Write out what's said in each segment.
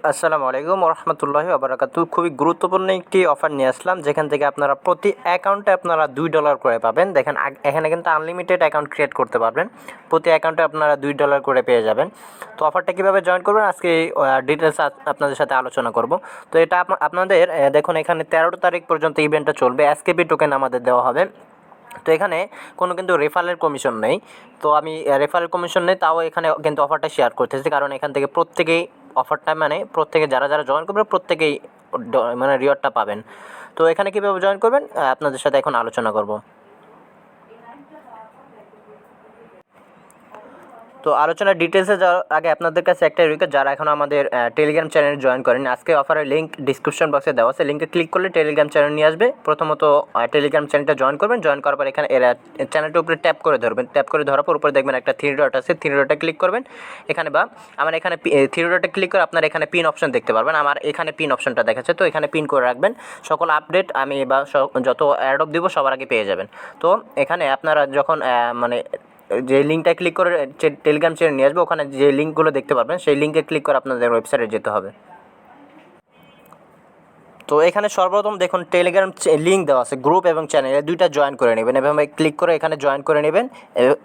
আসসালামু আলাইকুম রহমতুল্লাহি ওবারাকাতু। খুবই গুরুত্বপূর্ণ একটি অফার নিয়ে আসলাম, যেখান থেকে আপনারা প্রতি অ্যাকাউন্টে আপনারা $2 করে পাবেন। দেখেন এখানে কিন্তু আনলিমিটেড অ্যাকাউন্ট ক্রিয়েট করতে পারবেন, প্রতি অ্যাকাউন্টে আপনারা $2 করে পেয়ে যাবেন। তো অফারটা কীভাবে জয়েন করবেন আজকে ডিটেলস আপনাদের সাথে আলোচনা করব। তো এটা আপনাদের দেখুন এখানে 13 তারিখ পর্যন্ত ইভেন্টটা চলবে। এসকেপি টোকেন আমাদের দেওয়া হবে। তো এখানে কোনো কিন্তু রেফারেল কমিশন নেই। তো আমি রেফারেল কমিশন নেই, তাও এখানে কিন্তু অফারটা শেয়ার করতেছি, কারণ এখান থেকে প্রত্যেকেই অফারটা মানে প্রত্যেকে যারা জয়েন করবে প্রত্যেকেই মানে রিওয়ার্ডটা পাবেন। তো এখানে কীভাবে জয়েন করবেন আপনাদের সাথে এখন আলোচনা করব। তো আলোচনার ডিটেলসে যাওয়ার আগে আপনাদের কাছে একটা রিকোয়েস্ট, যারা এখন আমাদের টেলিগ্রাম চ্যানেল জয়েন করেন, আজকে অফারের লিঙ্ক ডিসক্রিপশন বক্সে দেওয়া আছে, লিঙ্কে ক্লিক করলে টেলিগ্রাম চ্যানেল নিয়ে আসবে। প্রথমত টেলিগ্রাম চ্যানেলটা জয়েন করবেন, জয়েন করার পর এখানে চ্যানেলটার উপরে ট্যাপ করে ধরবেন, ট্যাপ করে ধরার পর উপরে দেখবেন একটা থ্রি ডট আছে, থ্রি ডটে ক্লিক করবেন। এখানে বা আমার এখানে থ্রি ডটে ক্লিক করে আপনার এখানে পিন অপশন দেখতে পারবেন, আমার এখানে পিন অপশনটা দেখাচ্ছে, তো এখানে পিন করে রাখবেন। সকল আপডেট আমি বা যত অ্যাডপ দিব সবার আগে পেয়ে যাবেন। তো এখানে আপনারা যখন মানে যে লিঙ্কটা ক্লিক করে টেলিগ্রাম চ্যানেল নিয়ে আসবে, ওখানে যে লিঙ্কগুলো দেখতে পারবেন সেই লিঙ্কে ক্লিক করে আপনাদের ওয়েবসাইটে যেতে হবে। তো এখানে সর্বপ্রথম দেখুন টেলিগ্রাম লিঙ্ক দেওয়া আছে, গ্রুপ এবং চ্যানেল দুইটা জয়েন করে নেবেন। এভাবে ক্লিক করে এখানে জয়েন করে নেবেন।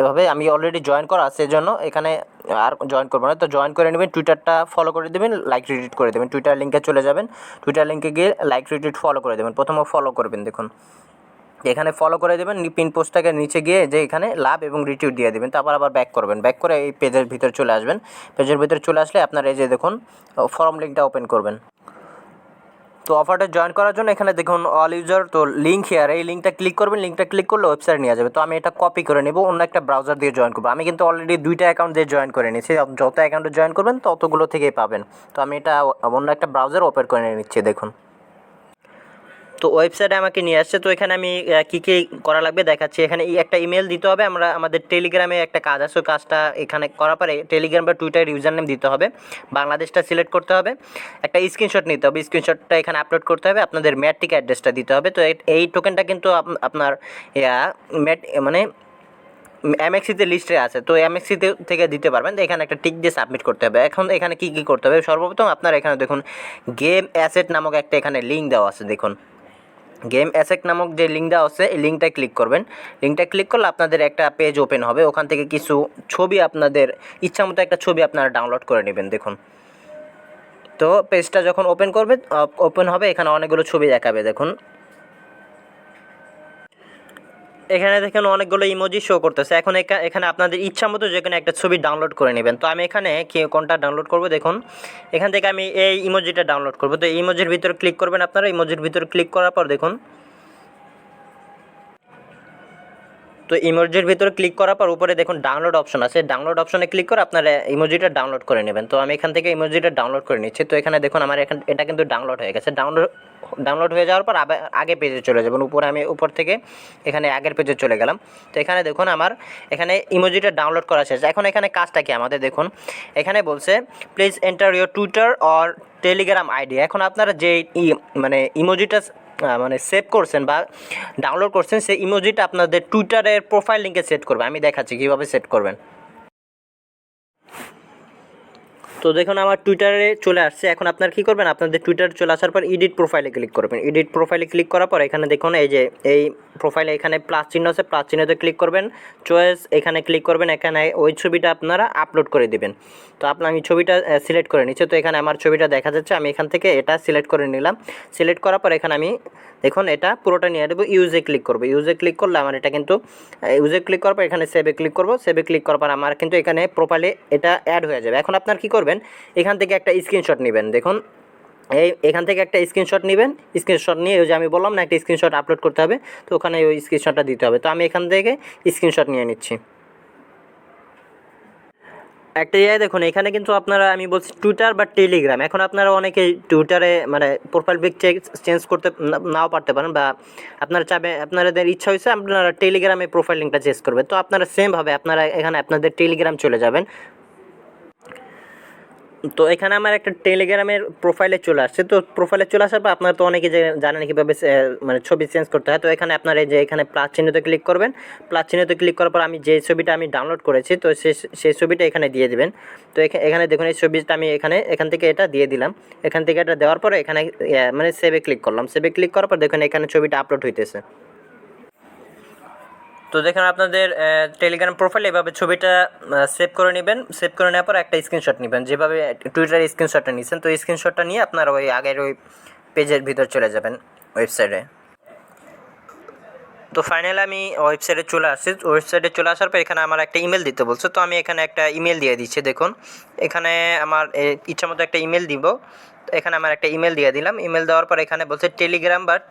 এভাবে আমি অলরেডি জয়েন করা আছে, এজন্য এখানে আর জয়েন করবো না। তো জয়েন করে নেবেন, টুইটারটা ফলো করে দেবেন, লাইক রিটুইট করে দেবেন। টুইটার লিঙ্কে চলে যাবেন, টুইটার লিঙ্কে গিয়ে লাইক রিটুইট ফলো করে দেবেন। প্রথমে ফলো করবেন, দেখুন এখানে ফলো করে দেবেন। পিন পোস্টটাকে নিচে গিয়ে যে এখানে লাভ এবং রিটুইট দিয়ে দেবেন, তারপর আবার ব্যাক করবেন, ব্যাক করে এই পেজের ভিতরে চলে আসবেন। পেজের ভিতরে চলে আসলে আপনার এই যে দেখুন ফর্ম লিঙ্কটা ওপেন করবেন। তো অফারটা জয়েন করার জন্য এখানে দেখুন অল ইউজার, তো লিঙ্ক হেয়ার, এই লিঙ্কটা ক্লিক করবেন, লিঙ্কটা ক্লিক করলে ওয়েবসাইট নিয়ে যাবে। তো আমি এটা কপি করে নেব, অন্য একটা ব্রাউজার দিয়ে জয়েন করবো। আমি কিন্তু অলরেডি দুইটা অ্যাকাউন্ট দিয়ে জয়েন করে নিয়েছি, যত অ্যাকাউন্টে জয়েন করবেন ততগুলো থেকেই পাবেন। তো আমি এটা অন্য একটা ব্রাউজার ওপেন করে নিচ্ছি, দেখুন। তো ওয়েবসাইটে আমাকে নিয়ে আসছে। তো এখানে আমি কী কী করা লাগবে দেখাচ্ছি। এখানে একটা ইমেল দিতে হবে, আমরা আমাদের টেলিগ্রামে একটা কাজ আছে, ওই কাজটা এখানে করার পরে টেলিগ্রাম বা টুইটার ইউজার নেম দিতে হবে, বাংলাদেশটা সিলেক্ট করতে হবে, একটা স্ক্রিনশট নিতে হবে, স্ক্রিনশটটা এখানে আপলোড করতে হবে, আপনাদের ম্যাট্রিক অ্যাড্রেসটা দিতে হবে। তো এই টোকেনটা কিন্তু আপনার মানে এমএক্সিতে লিস্টে আছে, তো এমএক্সিতে থেকে দিতে পারবেন। তো এখানে একটা টিক দিয়ে সাবমিট করতে হবে। এখন এখানে কী কী করতে হবে, সর্বপ্রথম আপনার এখানে দেখুন গেম অ্যাসেট নামক একটা এখানে লিঙ্ক দেওয়া আছে, দেখুন গেম অ্যাসেট নামক যে লিঙ্ক দেওয়া আছে এই লিঙ্কটায় ক্লিক করবেন। লিঙ্কটা ক্লিক করলে আপনাদের একটা পেজ ওপেন হবে, ওখান থেকে কিছু ছবি আপনাদের ইচ্ছামতো একটা ছবি আপনারা ডাউনলোড করে নেবেন, দেখুন। তো পেজটা যখন ওপেন হবে এখানে অনেকগুলো ছবি দেখাবে, দেখুন এখানে দেখেন অনেকগুলো ইমোজি শো করতেছে। এখন এখানে আপনাদের ইচ্ছা মতো যে কোনো একটা ছবি ডাউনলোড করে নেবেন। তো আমি এখানে কোনটা ডাউনলোড করব, দেখুন এখান থেকে আমি এই ইমোজিটা ডাউনলোড করব। তো এই ইমোজির ভিতরে ক্লিক করবেন, আপনারা ইমোজির ভিতরে ক্লিক করার পর দেখুন, তো ইমোজির ভিতরে ক্লিক করার পর উপরে দেখুন ডাউনলোড অপশন আছে, ডাউনলোড অপশনে ক্লিক করে আপনারা ইমোজিটা ডাউনলোড করে নেবেন। তো আমি এখান থেকে ইমোজিটা ডাউনলোড করে নিচ্ছি। তো এখানে দেখুন আমার এটা কিন্তু ডাউনলোড হয়ে গেছে। ডাউনলোড হয়ে যাওয়ার পর আবার আগে পেজে চলে যাবেন, আমি উপর থেকে এখানে আগের পেজে চলে গেলাম। তো এখানে দেখুন আমার এখানে ইমোজিটা ডাউনলোড করা শেষ। এখন এখানে কাজটা কি আমাদের, দেখুন এখানে বলছে please enter your Twitter or Telegram ID. এখন আপনারা যে মানে ইমোজিটা মানে সেভ করছেন বা ডাউনলোড করছেন, সেই ইমোজিটা আপনাদের টুইটারের প্রোফাইল লিঙ্কে সেট করবে। আমি দেখাচ্ছি কীভাবে সেট করবেন। তো দেখুন আমার টুইটারে চলে আসছে। এখন আপনারা কী করবেন, আপনাদের টুইটারে চলে আসার পর এডিট প্রোফাইলে ক্লিক করবেন। এডিট প্রোফাইলে ক্লিক করার পর এখানে দেখুন এই প্রোফাইলে এখানে প্লাস চিহ্ন আছে, প্লাস চিহ্নতে ক্লিক করবেন, চয়েস এখানে ক্লিক করবেন, এখানে ওই ছবিটা আপনারা আপলোড করে দেবেন। তো আমি ছবিটা সিলেক্ট করে নিচ্ছি। তো এখানে আমার ছবিটা দেখা যাচ্ছে, আমি এখান থেকে এটা সিলেক্ট করে নিলাম। সিলেক্ট করার পর এখানে আমি দেখুন এটা পুরোটা নিয়ে দেবো, ইউজে ক্লিক করবো। ইউজে ক্লিক করলে আমার এটা কিন্তু ইউজে ক্লিক করার পর এখানে সেভে ক্লিক করবো। সেভে ক্লিক করার পর আমার কিন্তু এখানে প্রোফাইলে এটা অ্যাড হয়ে যাবে। এখন আপনার কী করবেন, এখান থেকে একটা স্ক্রিনশট নেবেন, দেখুন এখান থেকে একটা স্ক্রিনশট নেবেন। স্ক্রিনশট নিয়ে ওই যে আমি বললাম না একটা স্ক্রিনশট আপলোড করতে হবে, তো ওখানে ওই স্ক্রিনশটটা দিতে হবে। তো আমি এখান থেকে স্ক্রিনশট নিয়ে নিচ্ছি। একটা দেখুন এখানে কিন্তু আপনারা, আমি বলছি টুইটার বা টেলিগ্রাম, এখন আপনারা অনেকে টুইটারে মানে প্রোফাইল পিক চেঞ্জ করতে নাও পারতে পারেন, বা আপনারা আপনাদের ইচ্ছা হয়েছে আপনারা টেলিগ্রামে প্রোফাইল লিঙ্কটা চেঞ্জ করবেন। তো আপনারা সেমভাবে আপনারা এখানে আপনাদের টেলিগ্রাম চলে যাবেন। তো এখানে আমার একটা টেলিগ্রামের প্রোফাইলে চলে আসছে। তো প্রোফাইলে চলে আসার পর আপনারা তো অনেকেই জানেন কীভাবে মানে ছবি চেঞ্জ করতে হয়। তো এখানে আপনারা এই যে এখানে প্লাস চিহ্নতে ক্লিক করবেন। প্লাস চিহ্নতে ক্লিক করার পর আমি যে ছবিটা আমি ডাউনলোড করেছি তো সেই ছবিটা এখানে দিয়ে দিবেন। তো এখানে দেখুন এই ছবিটা আমি এখান থেকে এটা দিয়ে দিলাম। এখান থেকে এটা দেওয়ার পরে এখানে মানে সেভে ক্লিক করলাম। সেভে ক্লিক করার পর দেখুন এখানে ছবিটা আপলোড হইতেছে। তো দেখুন আপনাদের টেলিগ্রাম প্রোফাইলে এভাবে ছবিটা সেভ করে নেবেন। সেভ করে নেওয়ার পর একটা স্ক্রিনশট নেবেন, যেভাবে টুইটারে স্ক্রিনশটটা নিয়েছেন। তো স্ক্রিনশটটা নিয়ে আপনার ওই আগের ওই পেজের ভিতর চলে যাবেন ওয়েবসাইটে। তো ফাইনালি আমি ওয়েবসাইটে চলে আসছি। ওয়েবসাইটে চলে আসার পর এখানে আমার একটা ইমেল দিতে বলছে। তো আমি এখানে একটা ইমেল দিয়ে দিচ্ছি। দেখুন এখানে আমার ইচ্ছা মতো একটা ইমেল দিব। তো এখানে আমার একটা ইমেল দিয়ে দিলাম। ইমেল দেওয়ার পর এখানে বলছে টেলিগ্রাম, বাট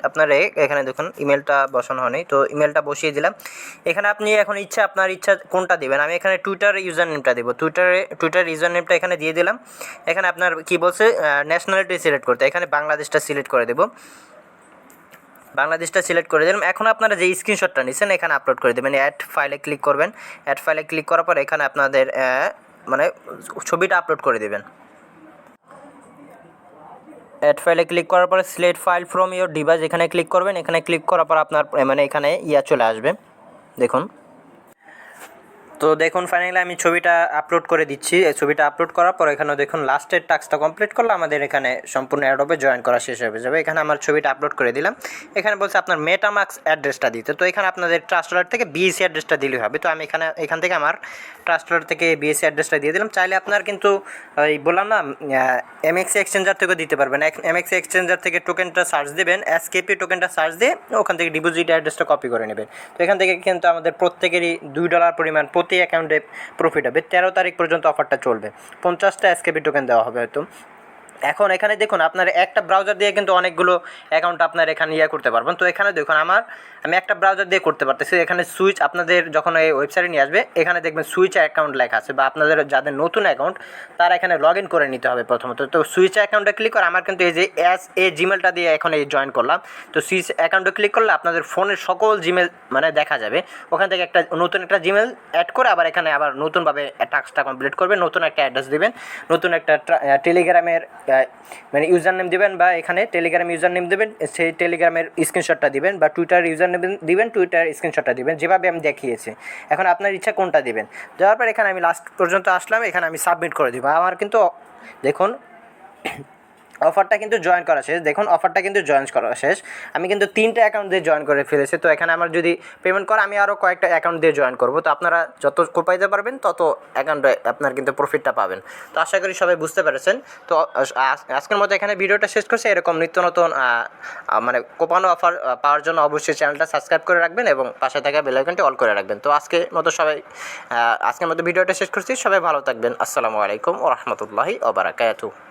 আপনার এখানে দেখুন ইমেলটা বসানো হয়নি। তো ইমেলটা বসিয়ে দিলাম। এখানে আপনি এখন আপনার ইচ্ছা কোনটা দেবেন। আমি এখানে টুইটার ইউজার নেমটা দেবো। টুইটার ইউজার নেমটা এখানে দিয়ে দিলাম। এখানে আপনার কি বলছে ন্যাশনালিটি সিলেক্ট করতে, এখানে বাংলাদেশটা সিলেক্ট করে দেবো। বাংলাদেশটা সিলেক্ট করে দিলাম। এখন আপনারা যে স্ক্রিনশটটা নিচ্ছেন এখানে আপলোড করে দেবেন। অ্যাড ফাইলে ক্লিক করবেন। অ্যাড ফাইলে ক্লিক করার পর এখানে আপনাদের মানে ছবিটা আপলোড করে দেবেন। অ্যাড ফাইলে ক্লিক করার পরে select file from your device এখানে ক্লিক করবেন। এখানে ক্লিক করার পর আপনার মানে এখানে চলে আসবে। দেখুন তো দেখুন ফাইনালি আমি ছবিটা আপলোড করে দিচ্ছি। এই ছবিটা আপলোড করার পর এখানে দেখুন লাস্টের টাস্কটা কমপ্লিট করলে আমাদের এখানে সম্পূর্ণ অ্যাডোবে জয়েন করা শেষ হয়ে যাবে। এখানে আমার ছবিটা আপলোড করে দিলাম। এখানে বলছে আপনার মেটামাস্ক অ্যাড্রেসটা দিতে। তো এখানে আপনাদের ট্রাস্ট ওয়ালেট থেকে বিএসসি অ্যাড্রেসটা দিলেই হবে। তো আমি এখান থেকে আমার ট্রাস্ট ওয়ালেট থেকে বিএসসি অ্যাড্রেসটা দিয়ে দিলাম। চাইলে আপনার কিন্তু ওই বললাম না এমএক্সি এক্সচেঞ্জার থেকেও দিতে পারবেন। এমএক্সি এক্সচেঞ্জার থেকে টোকেনটা সার্চ দেবেন, এসকেপি টোকেনটা সার্চ দিয়ে ওখান থেকে ডিপোজিট অ্যাড্রেসটা কপি করে নেবেন। তো এখান থেকে কিন্তু আমাদের প্রত্যেকেরই $2 পরিমাণ প্রতি অ্যাকাউন্টে প্রফিট হবে। 13 তারিখ পর্যন্ত অফারটা চলবে। 50টা এসকেপি টোকেন দেওয়া হবে হয়তো। এখন এখানে দেখুন আপনার একটা ব্রাউজার দিয়ে কিন্তু অনেকগুলো অ্যাকাউন্ট আপনার এখানে করতে পারবেন। তো এখানে দেখুন আমি একটা ব্রাউজার দিয়ে করতে পারতেছি। এখানে সুইচ আপনাদের যখন এই ওয়েবসাইটে নিয়ে আসবে এখানে দেখবেন সুইচ অ্যাকাউন্ট লেখা আছে, বা আপনাদের যাদের নতুন অ্যাকাউন্ট তারা এখানে লগ ইন করে নিতে হবে প্রথমত। তো সুইচ অ্যাকাউন্টে ক্লিক করে আমার কিন্তু এই যে জিমেলটা দিয়ে এখন জয়েন করলাম। তো সুইচ অ্যাকাউন্টে ক্লিক করলে আপনাদের ফোনের সকল জিমেল মানে দেখা যাবে। ওখান থেকে নতুন একটা জিমেল অ্যাড করে এখানে আবার নতুনভাবে টাস্কটা কমপ্লিট করবেন। নতুন একটা অ্যাড্রেস দেবেন, নতুন একটা টেলিগ্রামের মানে ইউজার নেম দেবেন, বা এখানে টেলিগ্রাম ইউজার নেম দেবেন, সেই টেলিগ্রামের স্ক্রিনশটটা দিবেন, বা টুইটার ইউজার নেম দিবেন, টুইটার স্ক্রিনশটটা দিবেন, যেভাবে আমি দেখিয়েছি। এখন আপনার ইচ্ছা কোনটা দিবেন। দেওয়ার পর এখানে আমি লাস্ট পর্যন্ত আসলাম। এখানে আমি সাবমিট করে দিব। আমার কিন্তু দেখুন অফারটা কিন্তু জয়েন করা শেষ। দেখুন অফারটা কিন্তু জয়েন করা শেষ। আমি কিন্তু 3টা অ্যাকাউন্ট দিয়ে জয়েন করে ফেলেছি। তো এখানে আমার যদি পেমেন্ট করে আমি আরও কয়েকটা অ্যাকাউন্ট দিয়ে জয়েন করব। তো আপনারা যত কোপাইতে পারবেন তত অ্যাকাউন্টে আপনার কিন্তু প্রফিটটা পাবেন। তো আশা করি সবাই বুঝতে পেরেছেন। তো আজকের মতো এখানে ভিডিওটা শেষ করছি। এরকম নিত্য নতুন মানে কোপানো অফার পাওয়ার জন্য অবশ্যই চ্যানেলটা সাবস্ক্রাইব করে রাখবেন এবং পাশে থাকা বেল আইকনটি অল করে রাখবেন। তো আজকের মতো ভিডিওটা শেষ করছি। সবাই ভালো থাকবেন। আসসালামু আলাইকুম ওয়া রাহমাতুল্লাহি ওয়া বারাকাতুহু।